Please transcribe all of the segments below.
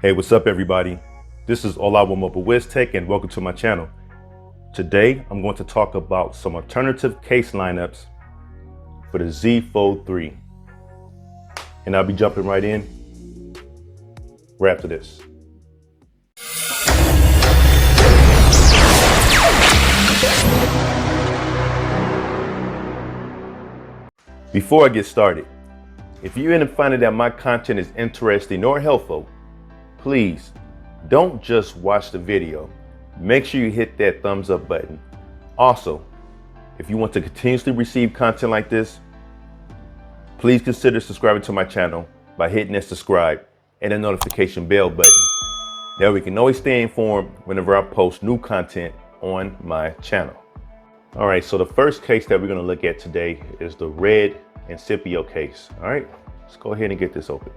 Hey, what's up everybody? This is All I Want Mobile WizTech and welcome to my channel. Today, I'm going to talk about some alternative case lineups for the Z Fold 3. And I'll be jumping right in right after this. Before I get started, if you end up finding that my content is interesting or helpful, please don't just watch the video. Make sure you hit that thumbs up button. Also, if you want to continuously receive content like this, please consider subscribing to my channel by hitting that subscribe and the notification bell button. That way we can always stay informed whenever I post new content on my channel. All right, so the first case that we're gonna look at today is the red Incipio case. All right, let's go ahead and get this open.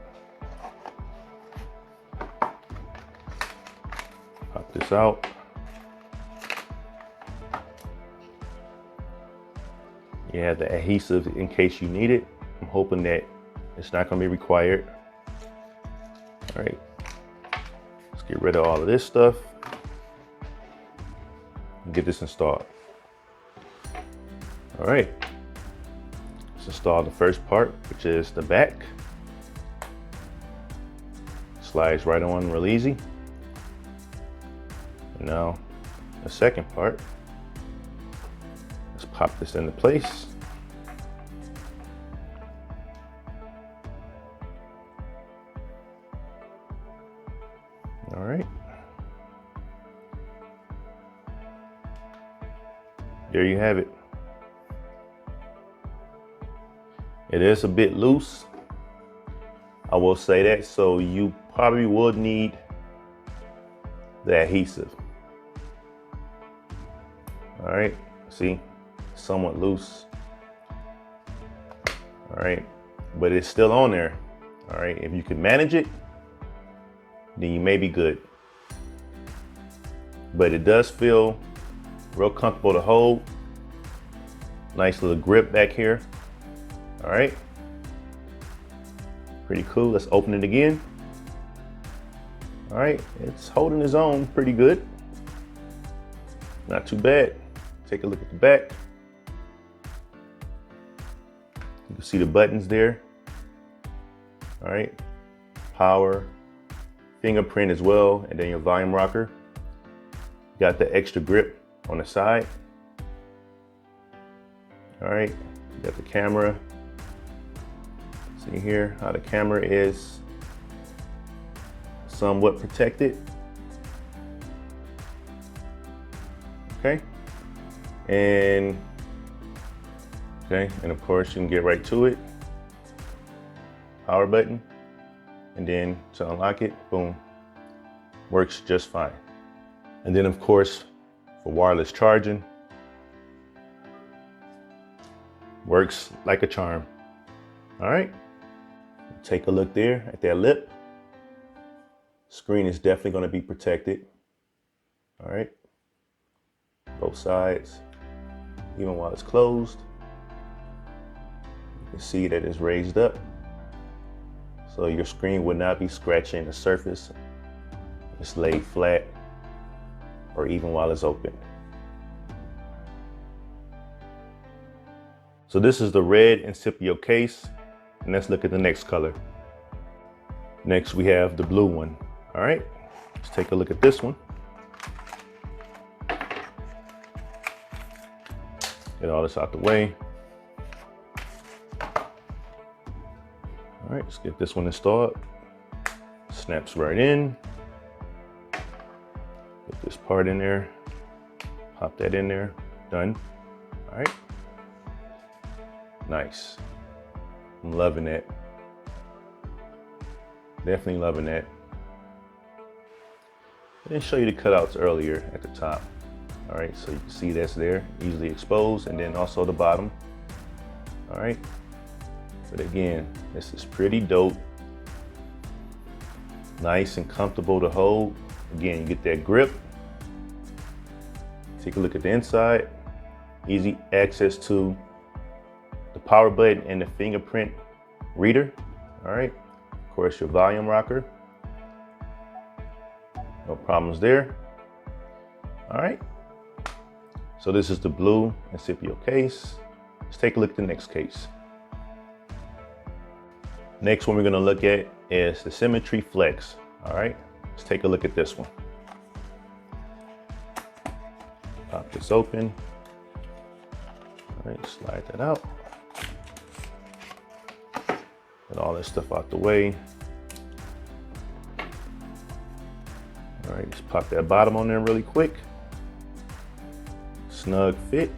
Pop this out. You have the adhesive in case you need it. I'm hoping that it's not going to be required. All right, let's get rid of all of this stuff and get this installed. All right, let's install the first part, which is the back. Slides right on real easy. Now, the second part, let's pop this into place. All right. There you have it. It is a bit loose, I will say that, so you probably would need the adhesive. All right, see, somewhat loose. All right, but it's still on there. All right, if you can manage it, then you may be good. But it does feel real comfortable to hold. Nice little grip back here. All right, pretty cool. Let's open it again. All right, it's holding its own pretty good. Not too bad. Take a look at the back. You can see the buttons there. All right, power, fingerprint as well, and then your volume rocker. Got the extra grip on the side. All right, you got the camera. See here how the camera is somewhat protected. Okay. And of course you can get right to it. Power button, and then to unlock it, boom, works just fine. And then of course for wireless charging, works like a charm. All right, take a look there at that lip. Screen is definitely going to be protected. All right, both sides, even while it's closed. You can see that it's raised up, so your screen would not be scratching the surface. It's laid flat, or even while it's open. So this is the red Incipio case, and let's look at the next color. Next we have the blue one. All right, let's take a look at this one. Get all this out the way. All right, let's get this one installed. Snaps right in. Get this part in there. Pop that in there. Done. All right. Nice. I'm loving it. Definitely loving that. I didn't show you the cutouts earlier at the top. All right, so you can see that's there, easily exposed, and then also the bottom. All right, but again, this is pretty dope. Nice and comfortable to hold. Again, you get that grip. Take a look at the inside. Easy access to the power button and the fingerprint reader. All right, of course, your volume rocker. No problems there. All right. So this is the blue Incipio case. Let's take a look at the next case. Next one we're gonna look at is the Symmetry Flex. All right, let's take a look at this one. Pop this open. All right, slide that out. Get all this stuff out the way. All right, just pop that bottom on there really quick. Snug fit.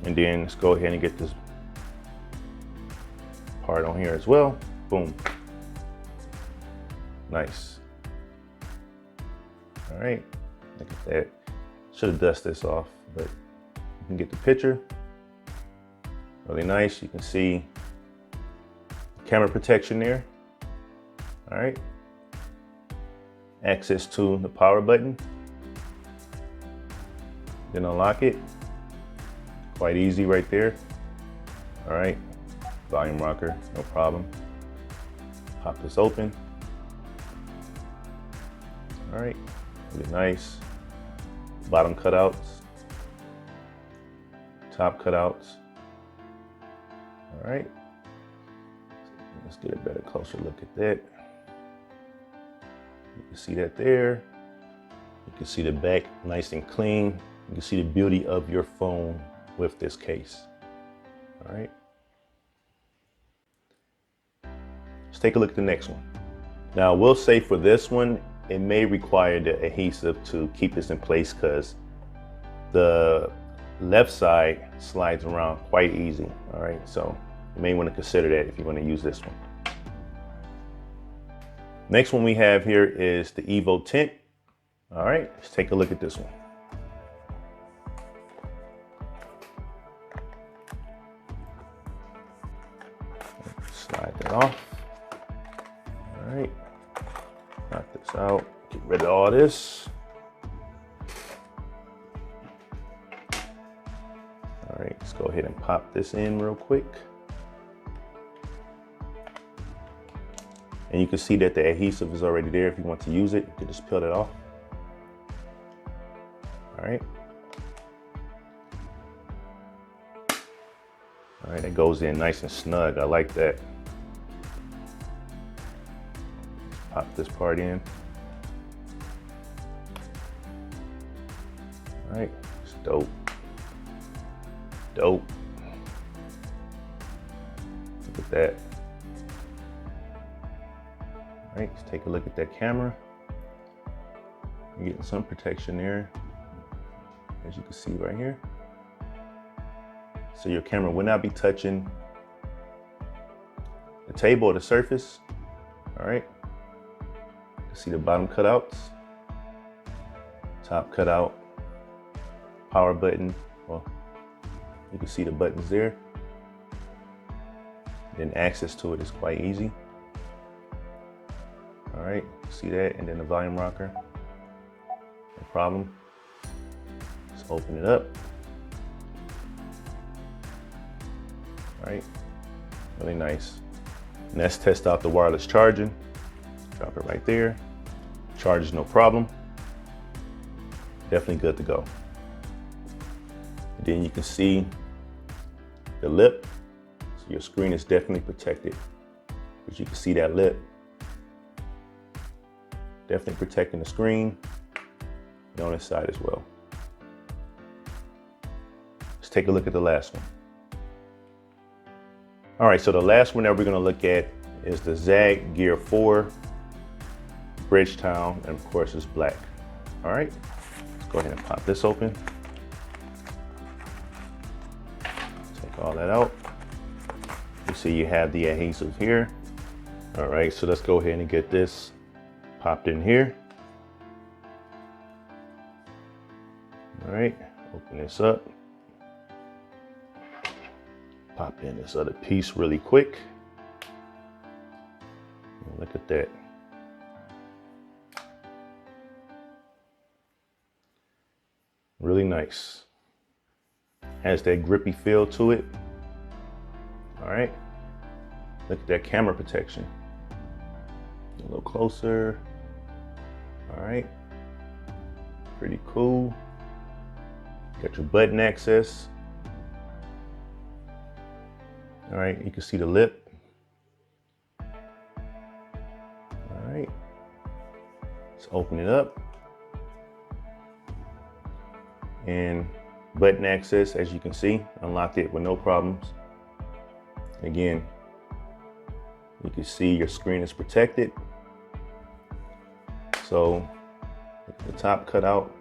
And then let's go ahead and get this part on here as well. Boom. Nice. All right, look at that. Should have dusted this off, but you can get the picture. Really nice. You can see camera protection there. All right. Access to the power button. Then unlock it. Quite easy right there. All right. Volume rocker, no problem. Pop this open. All right. Really nice. Bottom cutouts. Top cutouts. All right. Let's get a better, closer look at that. You can see that there. You can see the back nice and clean. You can see the beauty of your phone with this case. All right. Let's take a look at the next one. Now, I will say for this one, it may require the adhesive to keep this in place because the left side slides around quite easy. All right, so you may want to consider that if you're going to use this one. Next one we have here is the Evo Tint. All right, let's take a look at this one. Slide that off. All right, knock this out, get rid of all this. All right, let's go ahead and pop this in real quick. And you can see that the adhesive is already there. If you want to use it, you can just peel it off. All right. All right, it goes in nice and snug. I like that. Pop this part in. All right, it's dope. Dope. Look at that. All right, let's take a look at that camera. You're getting some protection there, as you can see right here. So your camera will not be touching the table or the surface. All right. You can see the bottom cutouts, top cutout, power button. Well, you can see the buttons there. Then access to it is quite easy. All right, see that? And then the volume rocker, no problem. Let's open it up. All right, really nice. And let's test out the wireless charging. Drop it right there. Charges no problem. Definitely good to go. And then you can see the lip. So your screen is definitely protected. But you can see that lip. Definitely protecting the screen and on this side as well. Let's take a look at the last one. All right, so the last one that we're gonna look at is the Zag Gear 4 Bridgetown, and of course it's black. All right, let's go ahead and pop this open. Take all that out. You see you have the adhesive here. All right, so let's go ahead and get this popped in here. All right, open this up. Pop in this other piece really quick. Look at that. Really nice. Has that grippy feel to it. All right. Look at that camera protection. A little closer. All right, pretty cool. Got your button access. All right, you can see the lip. All right, let's open it up. And button access, as you can see, unlocked it with no problems. Again, you can see your screen is protected. So the top cut out,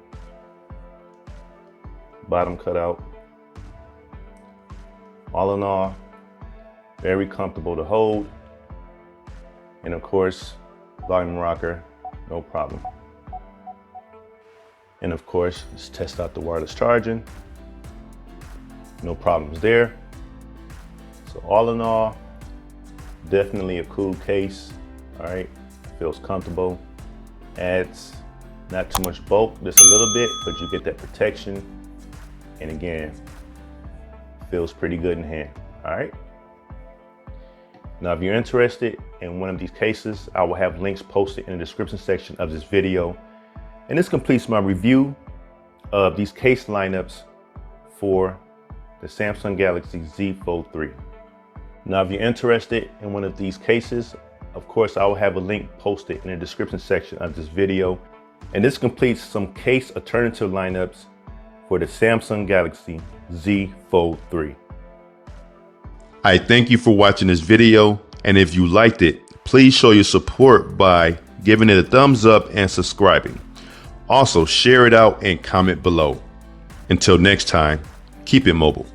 bottom cut out. All in all, very comfortable to hold. And of course, volume rocker, no problem. And of course, let's test out the wireless charging. No problems there. So all in all, definitely a cool case. All right, feels comfortable. Adds not too much bulk, just a little bit, but you get that protection. And again, feels pretty good in hand. All right. Now, if you're interested in one of these cases, I will have links posted in the description section of this video. And this completes my review of these case lineups for the Samsung Galaxy Z Fold 3. Now, if you're interested in one of these cases, of course, I will have a link posted in the description section of this video. And this completes some case alternative lineups for the Samsung Galaxy Z Fold 3. I thank you for watching this video. And if you liked it, please show your support by giving it a thumbs up and subscribing. Also, share it out and comment below. Until next time, keep it mobile.